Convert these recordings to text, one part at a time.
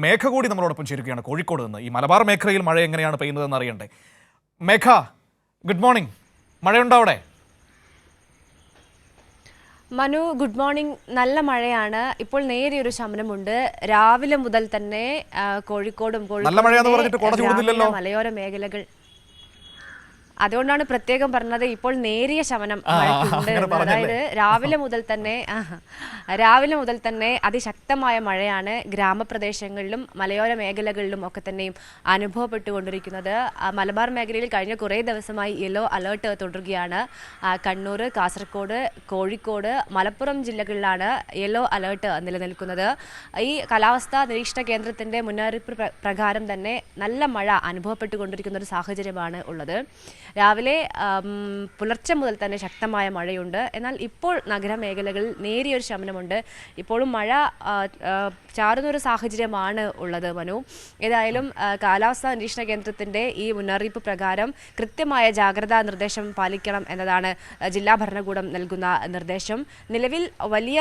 മേഘ കൂടി നമ്മളോടൊപ്പം ചേരുകയാണ് കോഴിക്കോട് നിന്ന്. ഈ മലബാർ മേഖലയിൽ മഴ എങ്ങനെയാണ് പെയ്യുന്നതെന്ന് അറിയണ്ടേ. മേഘ, ഗുഡ് മോർണിംഗ്. മഴയുണ്ടോ അവിടെ? Manu, good morning. നല്ല മഴയാണ്. ഇപ്പോൾ നേരിയൊരു ശമനമുണ്ട്. രാവിലെ മുതൽ തന്നെ കോഴിക്കോടും നല്ല മഴയാന്ന് പറഞ്ഞിട്ട് കോട ചൂടുന്നില്ലല്ലോ. മലയോര മേഖലകൾ, അതുകൊണ്ടാണ് പ്രത്യേകം പറഞ്ഞത് ഇപ്പോൾ നേരിയ ശമനം മഴയ്ക്കുണ്ട്. അതായത് രാവിലെ മുതൽ തന്നെ അതിശക്തമായ മഴയാണ് ഗ്രാമപ്രദേശങ്ങളിലും മലയോര മേഖലകളിലും ഒക്കെ തന്നെയും അനുഭവപ്പെട്ടുകൊണ്ടിരിക്കുന്നത്. മലബാർ മേഖലയിൽ കഴിഞ്ഞ കുറേ ദിവസമായി യെല്ലോ അലേർട്ട് തുടരുകയാണ്. കണ്ണൂർ, കാസർഗോഡ്, കോഴിക്കോട്, മലപ്പുറം ജില്ലകളിലാണ് യെല്ലോ അലേർട്ട് നിലനിൽക്കുന്നത്. ഈ കാലാവസ്ഥാ നിരീക്ഷണ കേന്ദ്രത്തിന്റെ മുന്നറിയിപ്പ് പ്രകാരം തന്നെ നല്ല മഴ അനുഭവപ്പെട്ടുകൊണ്ടിരിക്കുന്ന ഒരു സാഹചര്യമാണ് ഉള്ളത്. രാവിലെ പുലർച്ചെ മുതൽ തന്നെ ശക്തമായ മഴയുണ്ട്. എന്നാൽ ഇപ്പോൾ നഗരമേഖലകളിൽ നേരിയൊരു ശമനമുണ്ട്. ഇപ്പോഴും മഴ ചാറുന്നൊരു സാഹചര്യമാണ് ഉള്ളത്. മനു, ഏതായാലും കാലാവസ്ഥാ നിരീക്ഷണ കേന്ദ്രത്തിൻ്റെ ഈ മുന്നറിയിപ്പ് പ്രകാരം കൃത്യമായ ജാഗ്രതാ നിർദ്ദേശം പാലിക്കണം എന്നതാണ് ജില്ലാ ഭരണകൂടം നൽകുന്ന നിർദ്ദേശം. നിലവിൽ വലിയ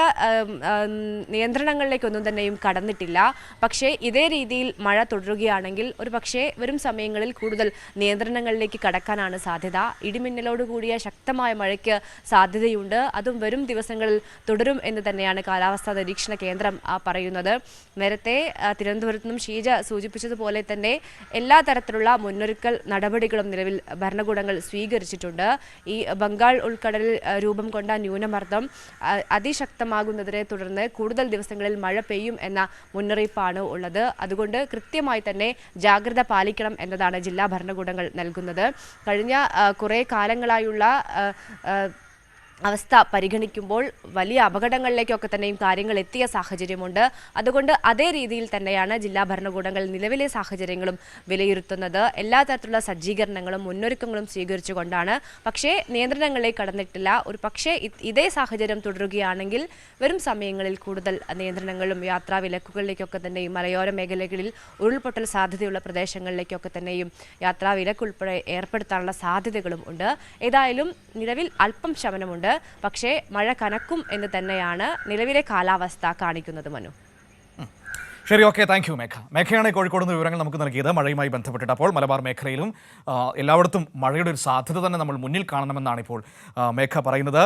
നിയന്ത്രണങ്ങളിലേക്കൊന്നും തന്നെയും കടന്നിട്ടില്ല. പക്ഷേ ഇതേ രീതിയിൽ മഴ തുടരുകയാണെങ്കിൽ ഒരു പക്ഷേ വരും സമയങ്ങളിൽ കൂടുതൽ നിയന്ത്രണങ്ങളിലേക്ക് കടക്കാനാണ് സാധ്യത. ഇടിമിന്നലോട് കൂടിയ ശക്തമായ മഴയ്ക്ക് സാധ്യതയുണ്ട്. അതും വരും ദിവസങ്ങളിൽ തുടരും എന്ന് തന്നെയാണ് കാലാവസ്ഥാ നിരീക്ഷണ കേന്ദ്രം പറയുന്നത്. നേരത്തെ തിരുവനന്തപുരത്ത് നിന്നും ഷീജ സൂചിപ്പിച്ചതുപോലെ തന്നെ എല്ലാ തരത്തിലുള്ള മുന്നൊരുക്കൽ നടപടികളും നിലവിൽ ഭരണകൂടങ്ങൾ സ്വീകരിച്ചിട്ടുണ്ട്. ഈ ബംഗാൾ ഉൾക്കടലിൽ രൂപം കൊണ്ട ന്യൂനമർദ്ദം അതിശക്തമാകുന്നതിനെ തുടർന്ന് കൂടുതൽ ദിവസങ്ങളിൽ മഴ പെയ്യും എന്ന മുന്നറിയിപ്പാണ് ഉള്ളത്. അതുകൊണ്ട് കൃത്യമായി തന്നെ ജാഗ്രത പാലിക്കണം എന്നതാണ് ജില്ലാ ഭരണകൂടങ്ങൾ നൽകുന്നത്. കഴിഞ്ഞ കുറേ കാലങ്ങളായുള്ള അവസ്ഥ പരിഗണിക്കുമ്പോൾ വലിയ അപകടങ്ങളിലേക്കൊക്കെ തന്നെയും കാര്യങ്ങൾ എത്തിയ സാഹചര്യമുണ്ട്. അതുകൊണ്ട് അതേ രീതിയിൽ തന്നെയാണ് ജില്ലാ ഭരണകൂടങ്ങൾ നിലവിലെ സാഹചര്യങ്ങളും വിലയിരുത്തുന്നത്. എല്ലാ തരത്തിലുള്ള സജ്ജീകരണങ്ങളും മുന്നൊരുക്കങ്ങളും സ്വീകരിച്ചുകൊണ്ടാണ്. പക്ഷേ നിയന്ത്രണങ്ങളിലേക്ക് കടന്നിട്ടില്ല. ഒരു പക്ഷേ ഇതേ സാഹചര്യം തുടരുകയാണെങ്കിൽ വരും സമയങ്ങളിൽ കൂടുതൽ നിയന്ത്രണങ്ങളും യാത്രാ വിലക്കുകളിലേക്കൊക്കെ തന്നെയും മലയോര മേഖലകളിൽ ഉരുൾപൊട്ടൽ സാധ്യതയുള്ള പ്രദേശങ്ങളിലേക്കൊക്കെ തന്നെയും യാത്രാ വിലക്കുൾപ്പെടെ ഏർപ്പെടുത്താനുള്ള സാധ്യതകളും ഉണ്ട്. ഏതായാലും നിലവിൽ അല്പം ശമനമുണ്ട്. പക്ഷേ മഴ കനക്കും എന്ന് തന്നെയാണ് നിലവിലെ കാലാവസ്ഥ കാണിക്കുന്നത്. മനു, ശരി, ഓക്കെ, താങ്ക് യു മേഘ. മേഘയാണ് കോഴിക്കോട് നിന്ന് വിവരങ്ങൾ നമുക്ക് നൽകിയത് മഴയുമായി ബന്ധപ്പെട്ടിട്ട്. അപ്പോൾ മലബാർ മേഖലയിലും എല്ലായിടത്തും മഴയുടെ ഒരു സാധ്യത തന്നെ നമ്മൾ മുന്നിൽ കാണണമെന്നാണ് ഇപ്പോൾ മേഘ പറയുന്നത്.